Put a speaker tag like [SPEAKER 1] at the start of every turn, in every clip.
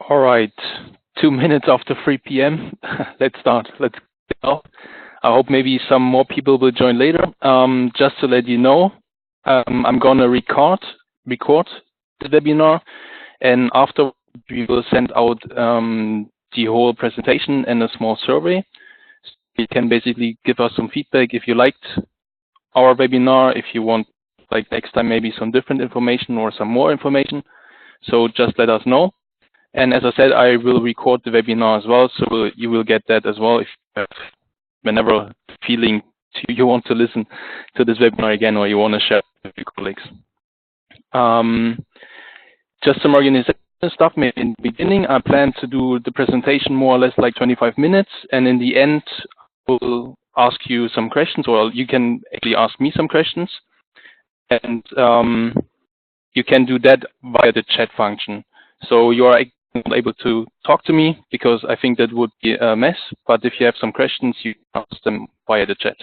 [SPEAKER 1] All right, 2 minutes after 3 p.m. Let's start. Let's go. I hope maybe some more people will join later. Just to let you know, I'm gonna record the webinar, and after we will send out the whole presentation and a small survey. So you can basically give us some feedback if you liked our webinar, if you want, like next time, maybe some different information or some more information. So just let us know. And as I said, I will record the webinar as well, so you will get that as well if you have whenever feeling you want to listen to this webinar again or you want to share with your colleagues. Just some organization stuff. Maybe in the beginning, I plan to do the presentation more or less like 25 minutes, and in the end, we'll ask you some questions, or you can actually ask me some questions, and you can do that via the chat function. So you are not able to talk to me because I think that would be a mess, but if you have some questions, you can ask them via the chat.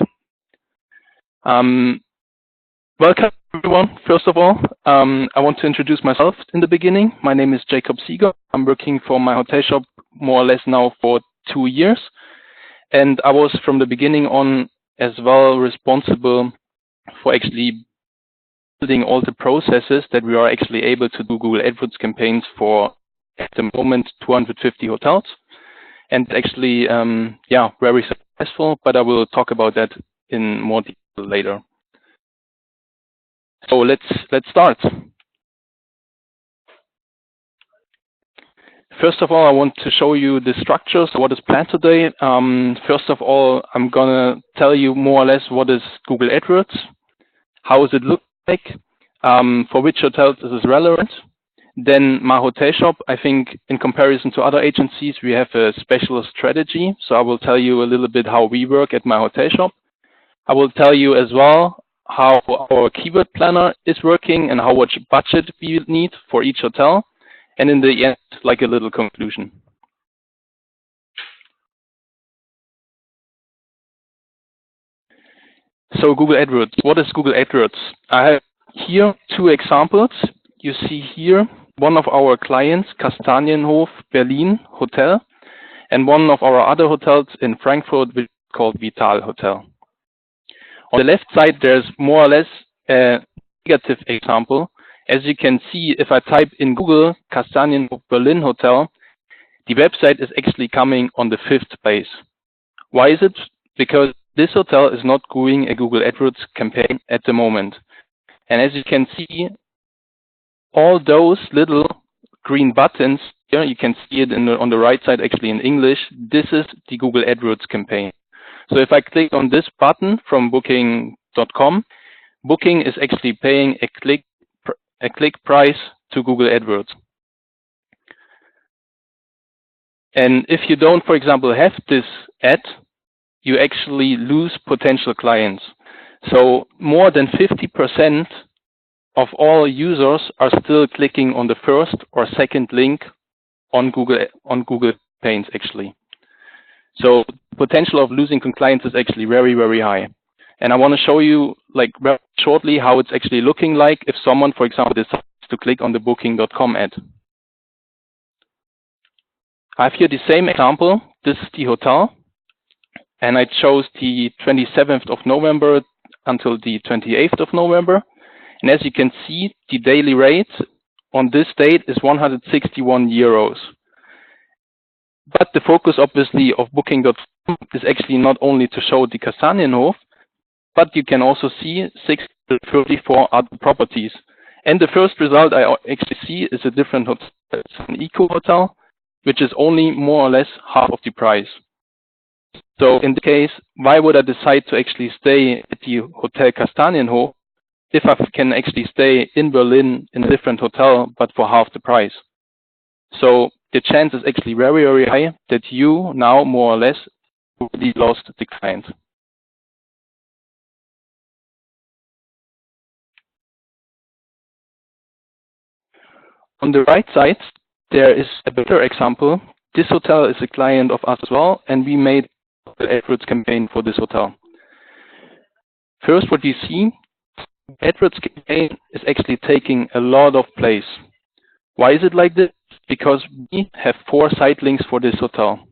[SPEAKER 1] Welcome everyone. First of all, I want to introduce myself in the beginning. My name is Jakob Seeger. I'm working for My Hotel Shop more or less now for 2 years, and I was from the beginning on as well responsible for actually building all the processes that we are actually able to do Google AdWords campaigns for, at the moment, 250 hotels. And actually, yeah, very successful, but I will talk about that in more detail later. So let's start. First of all, I want to show you the structure, so what is planned today. First of all, I'm gonna tell you more or less what is Google AdWords, how does it look like, for which hotels this is relevant. Then My Hotel Shop, I think in comparison to other agencies, we have a special strategy. So I will tell you a little bit how we work at My Hotel Shop. I will tell you as well how our keyword planner is working and how much budget we need for each hotel. And in the end, like a little conclusion. So Google AdWords, what is Google AdWords? I have here 2 examples. You see here one of our clients, Kastanienhof Berlin Hotel, and one of our other hotels in Frankfurt, which is called Vital Hotel. On the left side, there's more or less a negative example. As you can see, if I type in Google Kastanienhof Berlin Hotel, the website is actually coming on the 5th place. Why is it? Because this hotel is not doing a Google AdWords campaign at the moment. And as you can see, all those little green buttons here, you can see it on the right side actually in English, this is the Google AdWords campaign. So if I click on this button from booking.com, Booking is actually paying a click price to Google AdWords. And if you don't, for example, have this ad, you actually lose potential clients. So more than 50% of all users are still clicking on the first or second link on Google campaigns actually. So potential of losing clients is actually very, very high. And I want to show you like very shortly how it's actually looking like if someone, for example, decides to click on the booking.com ad. I have here the same example. This is the hotel. And I chose the 27th of November until the 28th of November. And as you can see, the daily rate on this date is 161 euros. But the focus, obviously, of booking.com is actually not only to show the Kastanienhof, but you can also see 634 other properties. And the first result I actually see is a different hotel. It's an eco hotel, which is only more or less half of the price. So in this case, why would I decide to actually stay at the Hotel Kastanienhof if I can actually stay in Berlin in a different hotel, but for half the price? So the chance is actually very, very high that you now more or less already lost the client. On the right side, there is a better example. This hotel is a client of us as well, and we made the AdWords campaign for this hotel. First, what you see, AdWords campaign is actually taking a lot of place. Why is it like this? because we have 4 site links for this hotel.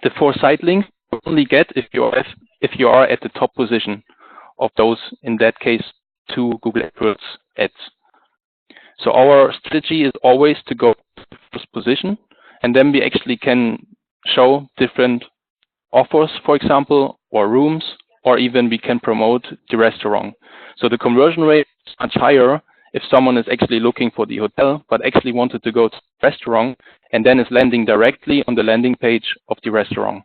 [SPEAKER 1] The 4 site links you only get if you are at the top position of those, in that case, 2 Google AdWords ads. So our strategy is always to go to the first position, and then we actually can show different offers, for example, or rooms, or even we can promote the restaurant. So the conversion rate is much higher if someone is actually looking for the hotel, but actually wanted to go to the restaurant, and then is landing directly on the landing page of the restaurant.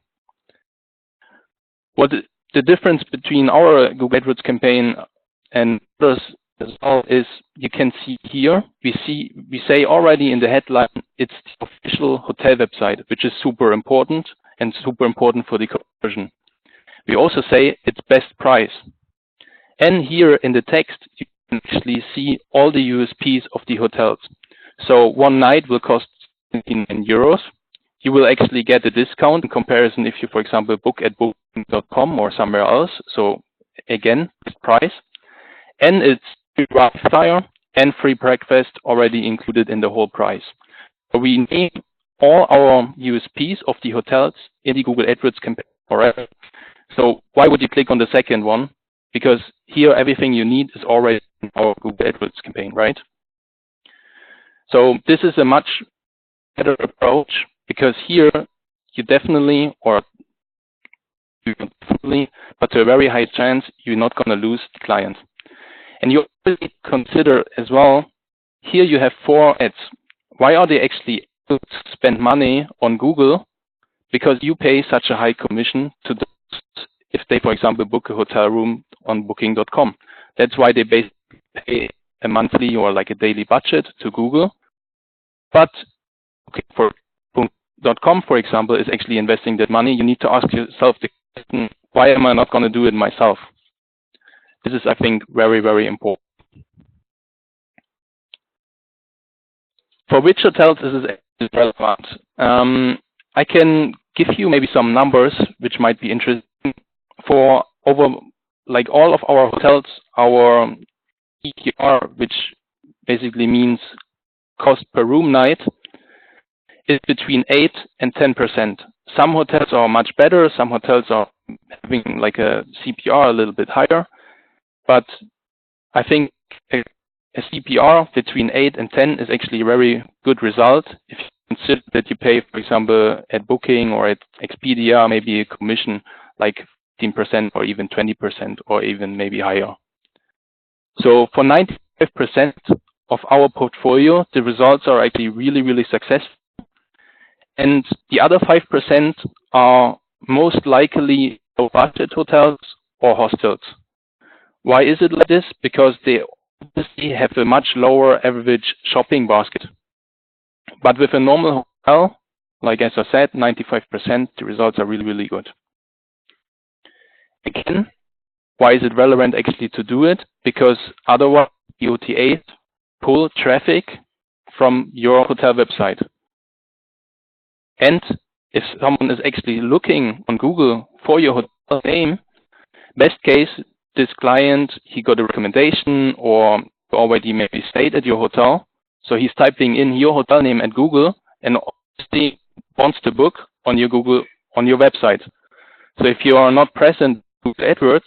[SPEAKER 1] What the difference between our Google AdWords campaign and others as well is, you can see here, we say already in the headline, it's the official hotel website, which is super important and super important for the conversion. We also say it's best price. And here in the text, you can actually see all the USPs of the hotels. So one night will cost 29 euros. You will actually get a discount in comparison if you, for example, book at booking.com or somewhere else. So again, best price. And it's free Wi-Fi and free breakfast already included in the whole price. So we name all our USPs of the hotels in the Google AdWords campaign already. So why would you click on the second one? Because here everything you need is already in our Google AdWords campaign, right? So this is a much better approach, because here you definitely, but to a very high chance, you're not going to lose the client. And you really consider as well, here you have 4 ads. Why are they actually able to spend money on Google? Because you pay such a high commission to those if they, for example, book a hotel room on booking.com. That's why they basically pay a monthly or like a daily budget to Google. But okay, for booking.com, for example, is actually investing that money. You need to ask yourself the question, why am I not going to do it myself? This is, I think, very, very important. For which hotels is this relevant? I can give you maybe some numbers which might be interesting. For like all of our hotels, our EQR, which basically means cost per room night, is between 8 and 10%. Some hotels are much better. Some hotels are having like a CPR a little bit higher. But I think a CPR between 8 and 10 is actually a very good result. If you consider that you pay, for example, at Booking or at Expedia, maybe a commission like 15% or even 20% or even maybe higher. So for 95% of our portfolio, the results are actually really, really successful. And the other 5% are most likely low budget hotels or hostels. Why is it like this? Because they obviously have a much lower average shopping basket. But with a normal hotel, like as I said, 95%, the results are really, really good. Again, why is it relevant actually to do it? Because otherwise, the OTAs pull traffic from your hotel website. And if someone is actually looking on Google for your hotel name, best case, this client, he got a recommendation or already maybe stayed at your hotel. So he's typing in your hotel name at Google and obviously wants to book on your website. So if you are not present with AdWords,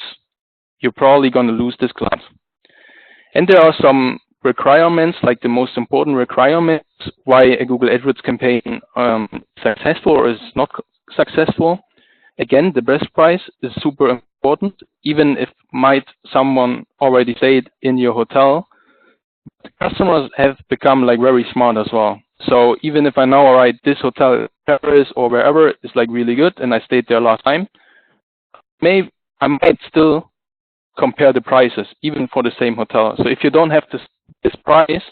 [SPEAKER 1] you're probably going to lose this client. And there are some requirements, like the most important requirements, why a Google AdWords campaign successful or is not successful. Again, the best price is super important, even if someone already stayed in your hotel. The customers have become like very smart as well. So even if I know, all right, this hotel in Paris or wherever is like really good and I stayed there last time, I might still compare the prices, even for the same hotel. So if you don't have this price,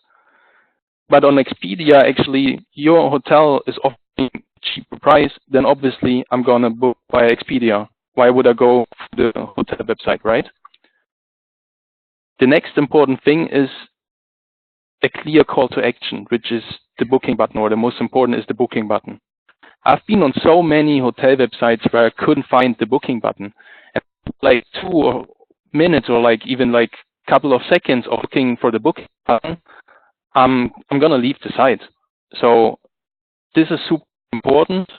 [SPEAKER 1] but on Expedia, actually, your hotel is offering a cheaper price, then obviously I'm going to book via Expedia. Why would I go to the hotel website, right? The next important thing is a clear call to action, which is the booking button, or the most important is the booking button. I've been on so many hotel websites where I couldn't find the booking button. And like 2 minutes or like even like a couple of seconds of looking for the booking button, I'm going to leave the site. So this is super important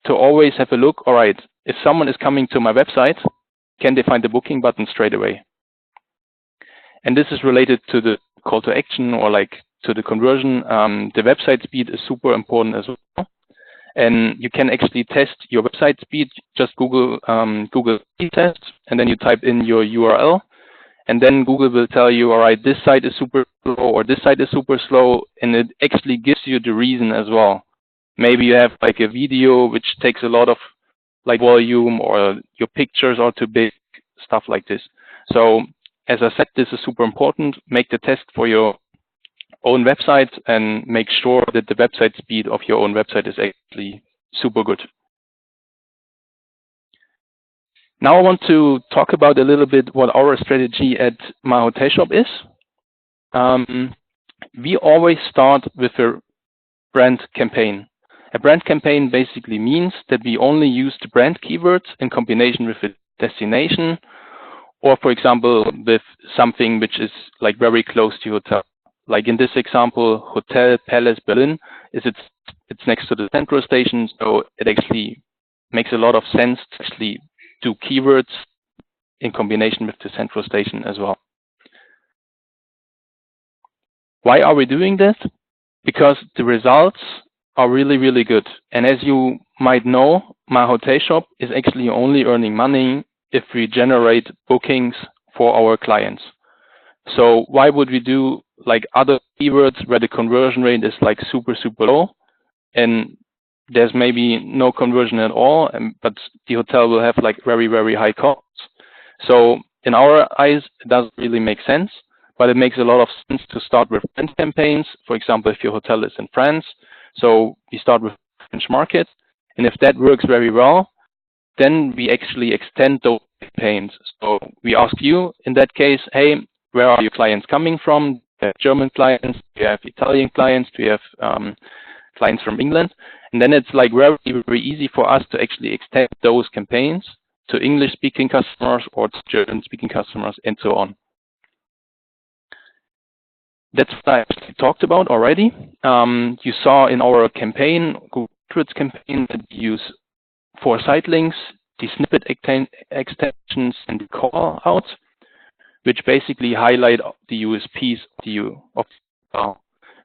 [SPEAKER 1] to always have a look. All right, if someone is coming to my website, can they find the booking button straight away? And this is related to the call to action or like to the conversion. The website speed is super important as well. And you can actually test your website speed. Just Google speed test, and then you type in your URL, and then Google will tell you, all right, this site is super slow or this site is super slow, and it actually gives you the reason as well. Maybe you have like a video which takes a lot of like volume, or your pictures are too big, stuff like this. So as I said, this is super important. Make the test for your own website and make sure that the website speed of your own website is actually super good. Now I want to talk about a little bit what our strategy at myhotelshop is. We always start with a brand campaign. A brand campaign basically means that we only use the brand keywords in combination with a destination, or for example, with something which is like very close to your hotel. Like in this example, Hotel Palace Berlin it's next to the central station, so it actually makes a lot of sense to actually do keywords in combination with the central station as well. Why are we doing this? Because the results are really, really good. And as you might know, myhotelshop is actually only earning money if we generate bookings for our clients. So why would we do like other keywords where the conversion rate is like super, super low, and there's maybe no conversion at all, but the hotel will have like very, very high costs. So in our eyes, it doesn't really make sense, but it makes a lot of sense to start with brand campaigns. For example, if your hotel is in France, so we start with the French market, and if that works very well, then we actually extend those campaigns. So we ask you in that case, hey, where are your clients coming from? Do you have German clients? Do you have Italian clients? Do you have clients from England? And then it's like very, very easy for us to actually extend those campaigns to English-speaking customers or to German-speaking customers and so on. That's what I actually talked about already. You saw in our campaign, Google AdWords campaign, that we use 4 site links, the snippet extensions, and the call outs, which basically highlight the USPs of the hotel.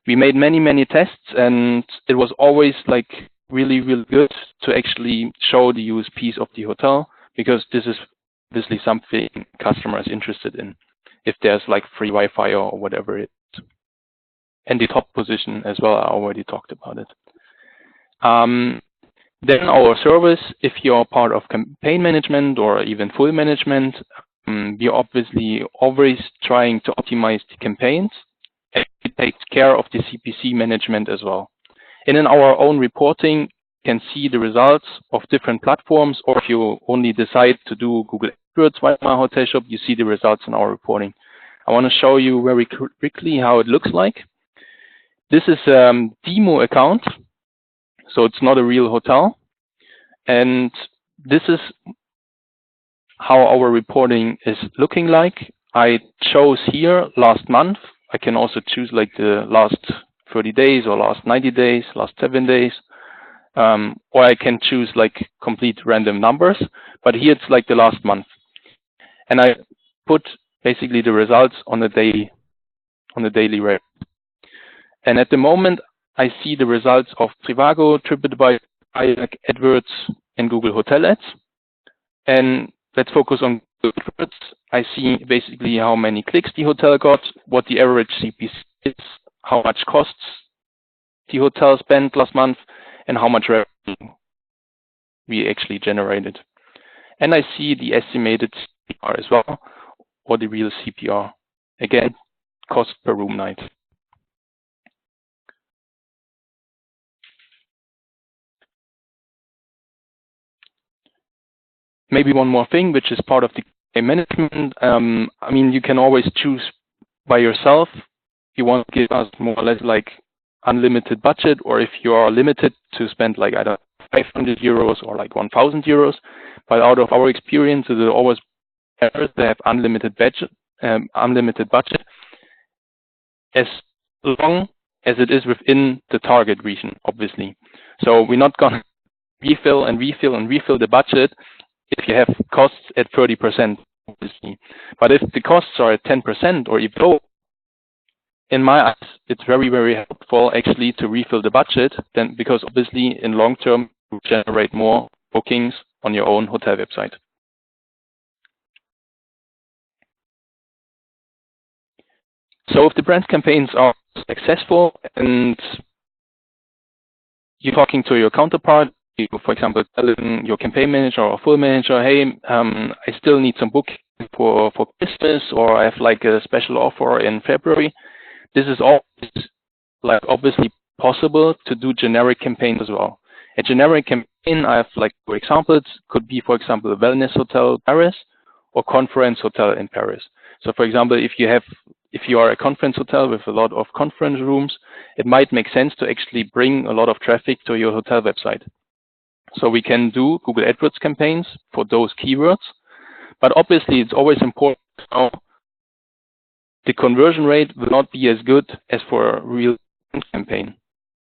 [SPEAKER 1] We made many, many tests, and it was always like really, really good to actually show the USPs of the hotel, because this is obviously something customers are interested in, if there's like free Wi-Fi or whatever it is. And the top position as well, I already talked about it. Then our service, if you're part of campaign management or even full management, we are obviously always trying to optimize the campaigns, and it takes care of the CPC management as well. And in our own reporting, you can see the results of different platforms, or if you only decide to do Google AdWords via myhotelshop, you see the results in our reporting. I want to show you very quickly how it looks like. This is a demo account, so it's not a real hotel. And this is how our reporting is looking like. I chose here last month. I can also choose like the last 30 days or last 90 days, last 7 days, or I can choose like complete random numbers. But here it's like the last month. And I put basically the results on the daily rate. And at the moment, I see the results of Trivago, TripAdvisor, AdWords, and Google Hotel Ads. And let's focus on Google AdWords. I see basically how many clicks the hotel got, what the average CPC is, how much costs the hotel spent last month, and how much revenue we actually generated. And I see the estimated CPR as well, or the real CPR. Again, cost per room night. Maybe one more thing, which is part of the management. I mean, you can always choose by yourself. You want to give us more or less like unlimited budget, or if you are limited to spend like either 500 euros or like 1,000 euros. But out of our experience, it is always better to have unlimited budget, as long as it is within the target region, obviously. So we're not going to refill and refill and refill the budget if you have costs at 30%, obviously. But if the costs are at 10% or even low, in my eyes, it's very, very helpful actually to refill the budget, then, because obviously in long term, you generate more bookings on your own hotel website. So if the brand campaigns are successful and you're talking to your counterpart, you, for example, telling your campaign manager or full manager, hey, I still need some booking for Christmas, or I have like a special offer in February. This is all like obviously possible to do generic campaigns as well. A generic campaign, I have like for examples, could be, for example, a wellness hotel Paris or conference hotel in Paris. So for example, if you are a conference hotel with a lot of conference rooms, it might make sense to actually bring a lot of traffic to your hotel website. So we can do Google AdWords campaigns for those keywords, but obviously it's always important to know the conversion rate will not be as good as for a real campaign.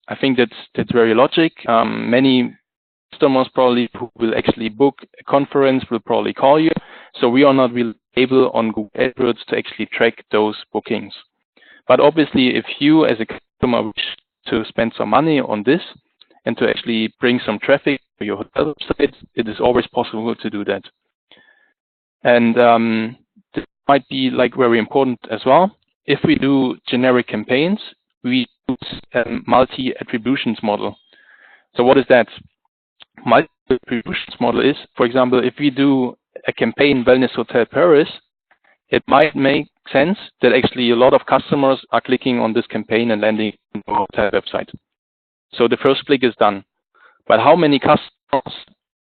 [SPEAKER 1] I think that's very logic. Many customers probably who will actually book a conference will probably call you. So we are not really able on Google AdWords to actually track those bookings. But obviously, if you as a customer wish to spend some money on this and to actually bring some traffic to your hotel website, it is always possible to do that. And this might be like very important as well. If we do generic campaigns, we use a multi-attributions model. So what is that? Multi-attributions model is, for example, if we do a campaign Wellness Hotel Paris, it might make sense that actually a lot of customers are clicking on this campaign and landing on the hotel website. So the first click is done. But how many customers,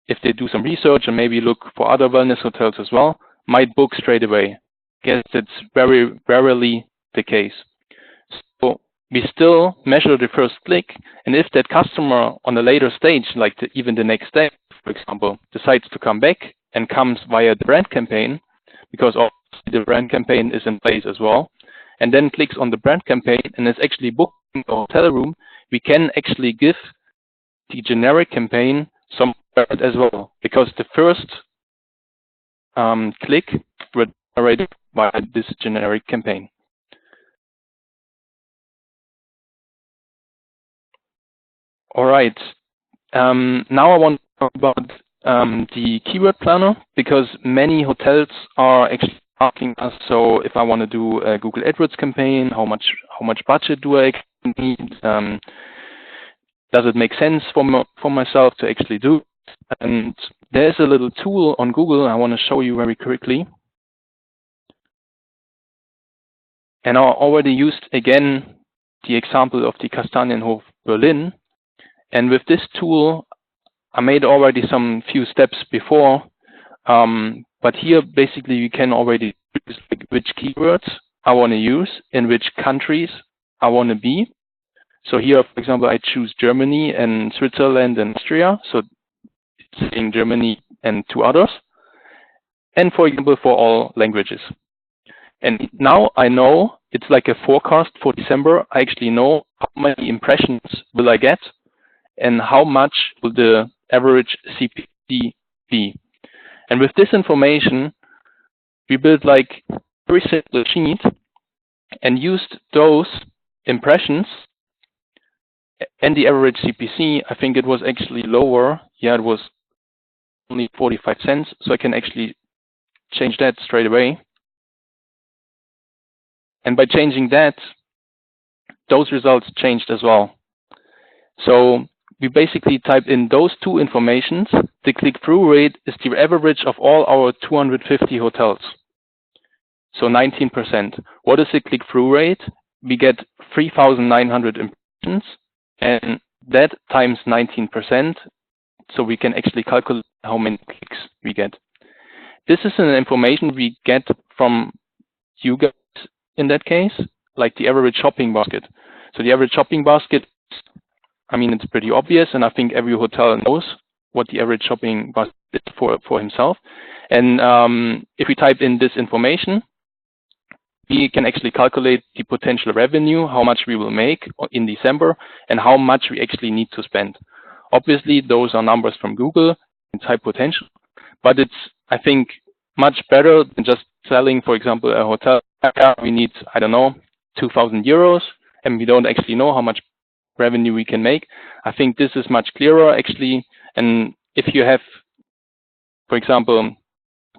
[SPEAKER 1] if they do some research and maybe look for other wellness hotels as well, might book straight away? I guess that's very rarely the case. So we still measure the first click, and if that customer on a later stage, like even the next day, for example, decides to come back and comes via the brand campaign, because obviously the brand campaign is in place as well, and then clicks on the brand campaign and is actually booking a hotel room, we can actually give the generic campaign some credit as well, because the first click was generated by this generic campaign. All right. Now I want to talk about the keyword planner, because many hotels are actually asking us, so if I want to do a Google AdWords campaign, how much budget do I need? Does it make sense for myself to actually do? And there's a little tool on Google I want to show you very quickly. And I already used again the example of the Kastanienhof Berlin. And with this tool, I made already some few steps before. But here, basically, you can already choose like which keywords I want to use, in which countries I want to be. So here, for example, I choose Germany and Switzerland and Austria. So it's saying Germany and 2 others. And for example, for all languages. And now I know it's like a forecast for December. I actually know how many impressions will I get and how much will the average CPC be. And with this information, we built like a very simple sheet and used those impressions and the average CPC. I think it was actually lower. Yeah, it was only 45 cents. So I can actually change that straight away. And by changing that, those results changed as well. So we basically typed in those 2 informations. The click-through rate is the average of all our 250 hotels. So 19%. What is the click-through rate? We get 3,900 impressions, and that times 19%. So we can actually calculate how many clicks we get. This is an information we get from you guys in that case, like the average shopping basket. So the average shopping basket, I mean, it's pretty obvious, and I think every hotel knows what the average shopping basket is for himself. And if we type in this information, we can actually calculate the potential revenue, how much we will make in December, and how much we actually need to spend. Obviously, those are numbers from Google. It's high potential, but it's, I think, much better than just selling, for example, a hotel. We need, I don't know, 2,000 euros, and we don't actually know how much revenue we can make. I think this is much clearer, actually. And if you have, for example,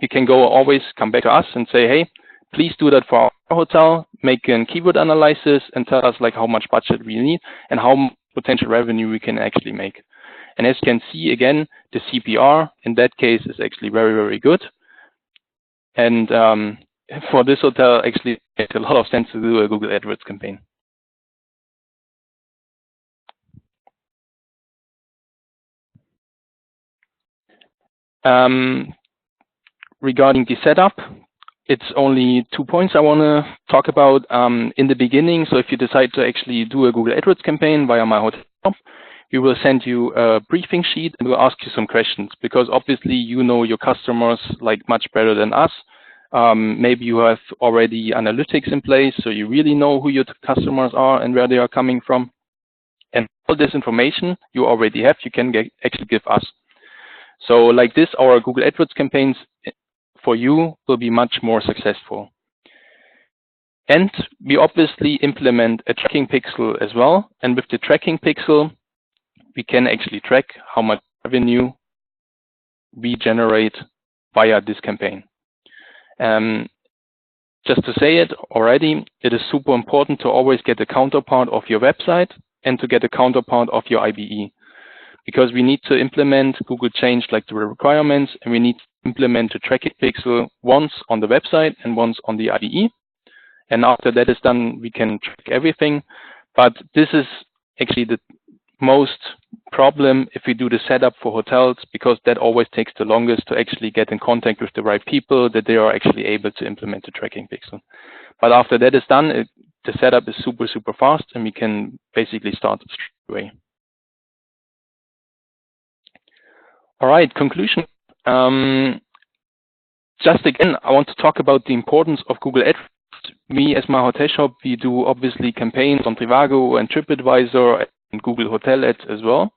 [SPEAKER 1] you can always come back to us and say, hey, please do that for our hotel, make a keyword analysis and tell us like how much budget we need and how much potential revenue we can actually make. And as you can see, again, the CPR in that case is actually very, very good. And for this hotel, actually, it makes a lot of sense to do a Google AdWords campaign. Regarding the setup, it's only 2 points I want to talk about in the beginning. So if you decide to actually do a Google AdWords campaign via myhotelshop, we will send you a briefing sheet and we'll ask you some questions, because obviously you know your customers like much better than us. Maybe you have already analytics in place, so you really know who your customers are and where they are coming from. And all this information you already have, you can actually give us. So like this, our Google AdWords campaigns for you will be much more successful. And we obviously implement a tracking pixel as well. And with the tracking pixel, we can actually track how much revenue we generate via this campaign. Just to say it already, it is super important to always get a counterpart of your website and to get a counterpart of your IBE. Because we need to implement Google Change like the requirements, and we need to implement the tracking pixel once on the website and once on the IDE. And after that is done, we can track everything. But this is actually the most problem if we do the setup for hotels, because that always takes the longest to actually get in contact with the right people, that they are actually able to implement the tracking pixel. But after that is done, the setup is super, super fast, and we can basically start straight away. All right, conclusion. Just again, I want to talk about the importance of Google AdWords. We, as myhotelshop, we do obviously campaigns on Trivago and TripAdvisor and Google Hotel Ads as well.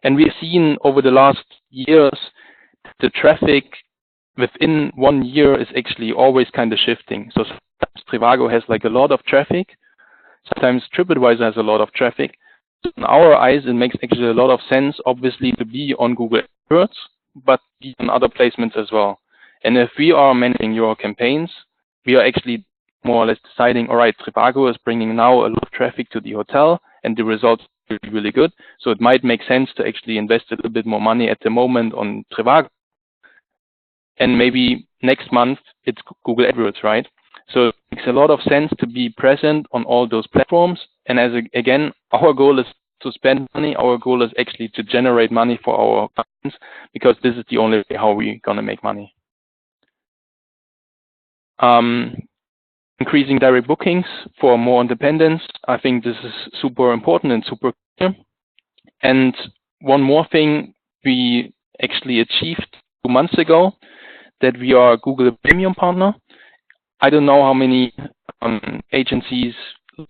[SPEAKER 1] And we've seen over the last years, the traffic within 1 year is actually always kind of shifting. So sometimes Trivago has like a lot of traffic. Sometimes TripAdvisor has a lot of traffic. In our eyes, it makes actually a lot of sense, obviously, to be on Google AdWords, but be on other placements as well. And if we are managing your campaigns, we are actually more or less deciding, all right, Trivago is bringing now a lot of traffic to the hotel, and the results are really, really good. So it might make sense to actually invest a little bit more money at the moment on Trivago. And maybe next month, it's Google AdWords, right? So it makes a lot of sense to be present on all those platforms. And again, our goal is to spend money. Our goal is actually to generate money for our clients, because this is the only way how we're going to make money. Increasing direct bookings for more independence. I think this is super important and super clear. And one more thing we actually achieved 2 months ago, that we are a Google Premium partner. I don't know how many agencies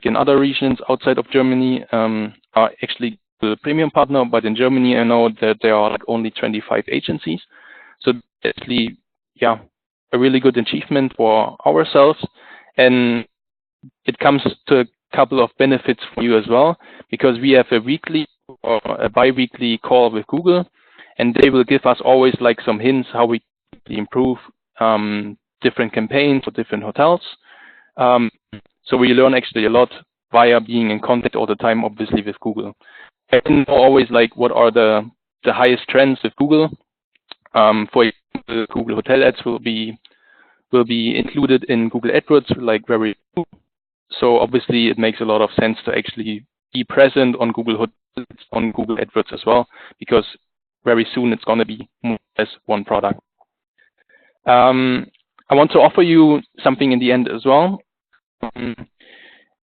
[SPEAKER 1] in other regions outside of Germany are actually the premium partner, but in Germany I know that there are like only 25 agencies. So actually, yeah, a really good achievement for ourselves, and it comes to a couple of benefits for you as well, because we have a weekly or a bi-weekly call with Google, and they will give us always like some hints how we can improve different campaigns for different hotels. So we learn actually a lot via being in contact all the time, obviously, with Google. And always like what are the highest trends with Google. For example, Google Hotel Ads will be included in Google AdWords like very soon. So obviously it makes a lot of sense to actually be present on Google Hotels, on Google AdWords as well, because very soon it's going to be more or less one product. I want to offer you something in the end as well.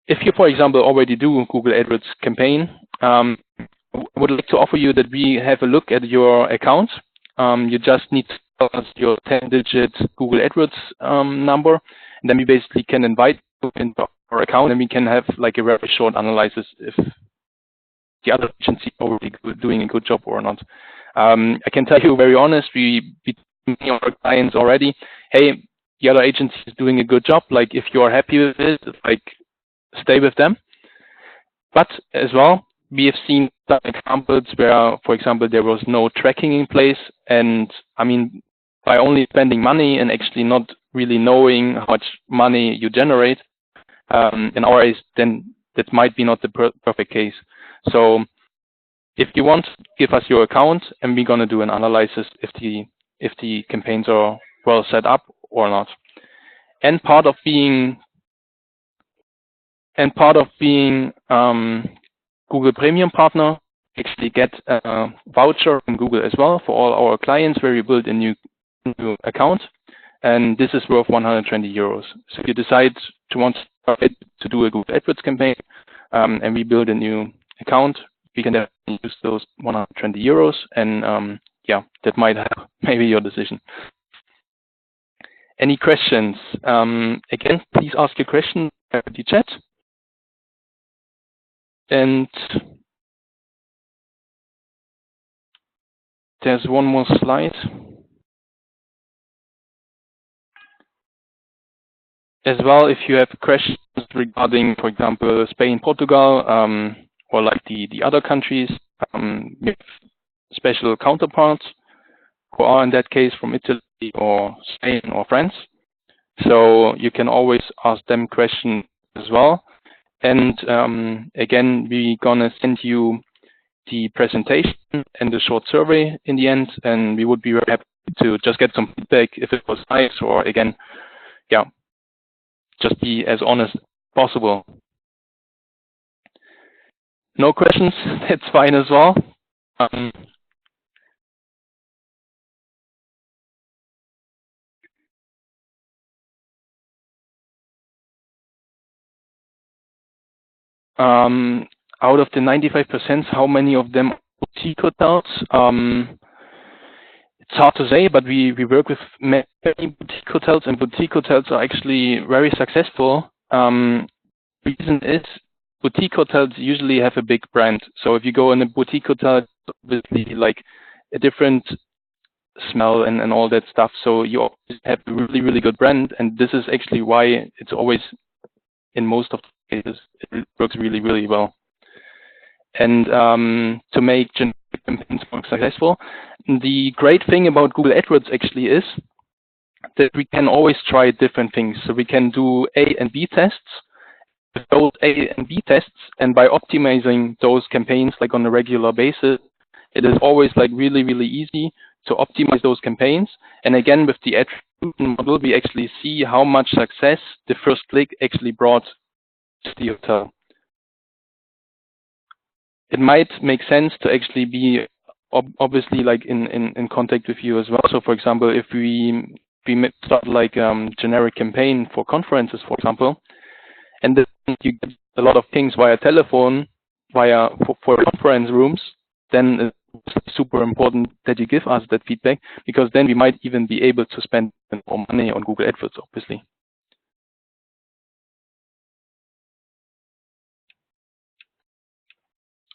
[SPEAKER 1] If you, for example, already do a Google AdWords campaign, I would like to offer you that we have a look at your account. You just need to tell us your 10-digit Google AdWords number, And then we basically can invite you into our account, and we can have like a very short analysis if the other agency is already doing a good job or not. I can tell you very honest, we many of our clients already, hey, the other agency is doing a good job. Like if you are happy with it, like stay with them. But as well, we have seen some examples where, for example, there was no tracking in place, and I mean, by only spending money and actually not really knowing how much money you generate, in our case, then that might be not the perfect case. So if you want, give us your account, and we're going to do an analysis if the campaigns are well set up or not. And part of being Google Premium Partner, actually get a voucher from Google as well for all our clients where we build a new account, and this is worth 120 euros. So if you decide to do a Google AdWords campaign, and we build a new account, we can definitely use those 120 euros, and yeah, that might help maybe your decision. Any questions? Again, please ask your question in the chat. And there's one more slide. As well, if you have questions regarding, for example, Spain, Portugal, or like the other countries, we have special counterparts who are in that case from Italy or Spain or France. So you can always ask them questions as well. And again, we're gonna send you the presentation and the short survey in the end, and we would be very happy to just get some feedback if it was nice, or again, yeah, just be as honest as possible. No questions, that's fine as well. Out of the 95%, how many of them are boutique hotels? It's hard to say, but we work with many boutique hotels, and boutique hotels are actually very successful. Reason is boutique hotels usually have a big brand. So if you go in a boutique hotel, it's obviously like a different smell and all that stuff. So you always have a really, really good brand, and this is actually why it's always, in most of the cases, it works really, really well. And to make generic campaigns more successful, the great thing about Google AdWords actually is that we can always try different things. So we can do A and B tests. With those A and B tests, and by optimizing those campaigns like on a regular basis, it is always like really, really easy to optimize those campaigns. And again, with the attribution model, we actually see how much success the first click actually brought to the hotel. It might make sense to actually be obviously like in contact with you as well. So for example, if we start like generic campaign for conferences, for example, and then you get a lot of things via telephone, for conference rooms, then it's super important that you give us that feedback, because then we might even be able to spend more money on Google AdWords, obviously.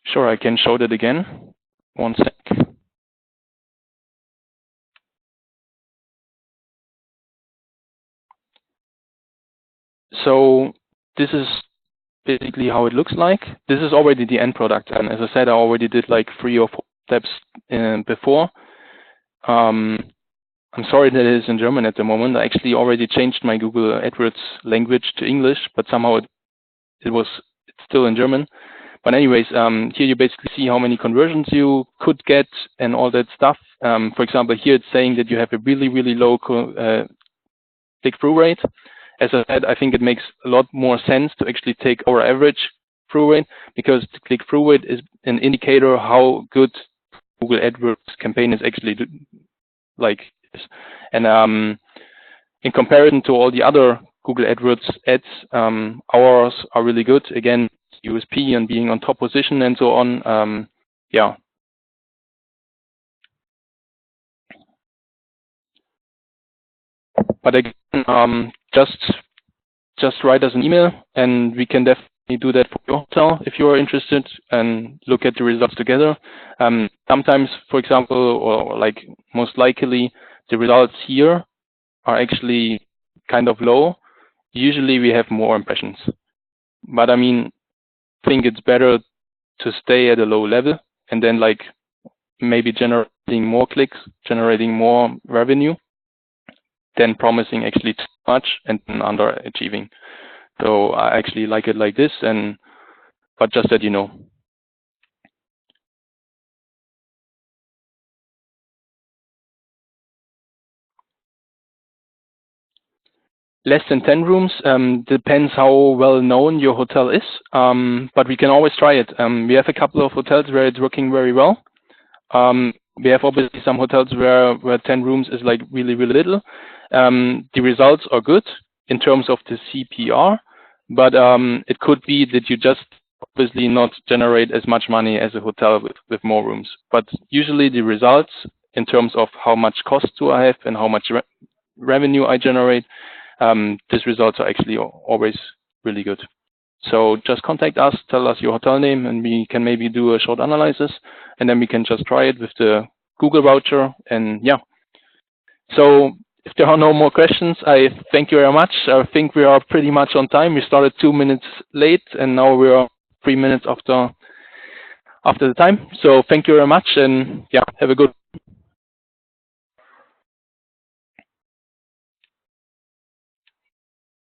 [SPEAKER 1] Sure, I can show that again. One sec. So this is basically how it looks like. This is already the end product, and as I said, I already did like 3 or 4 steps before. I'm sorry that it is in German at the moment. I actually already changed my Google AdWords language to English, but somehow it's still in German. But anyways, here you basically see how many conversions you could get and all that stuff. For example, here it's saying that you have a really, really low click-through rate. As I said, I think it makes a lot more sense to actually take our average through rate, because the click-through rate is an indicator how good Google AdWords campaign is actually like. And in comparison to all the other Google AdWords ads, ours are really good. Again, USP and being on top position and so on. Yeah. But again, just just write us an email, and we can definitely do that for your hotel if you are interested and look at the results together. Sometimes, for example, or like most likely, the results here are actually kind of low. Usually we have more impressions. But I mean, I think it's better to stay at a low level and then like maybe generating more clicks, generating more revenue than promising actually too much and underachieving. So I actually like it like this, but just that you know. Less than 10 rooms depends how well known your hotel is, but we can always try it. We have a couple of hotels where it's working very well. We have obviously some hotels where 10 rooms is like really, really little. The results are good in terms of the CPR, but it could be that you just obviously not generate as much money as a hotel with more rooms. But usually the results in terms of how much cost do I have and how much revenue I generate, these results are actually always really good. So just contact us, tell us your hotel name, and we can maybe do a short analysis, and then we can just try it with the Google voucher. And yeah, so if there are no more questions, I thank you very much. I think we are pretty much on time. We started 2 minutes late, and now we are 3 minutes after the time. So thank you very much, and yeah, have a good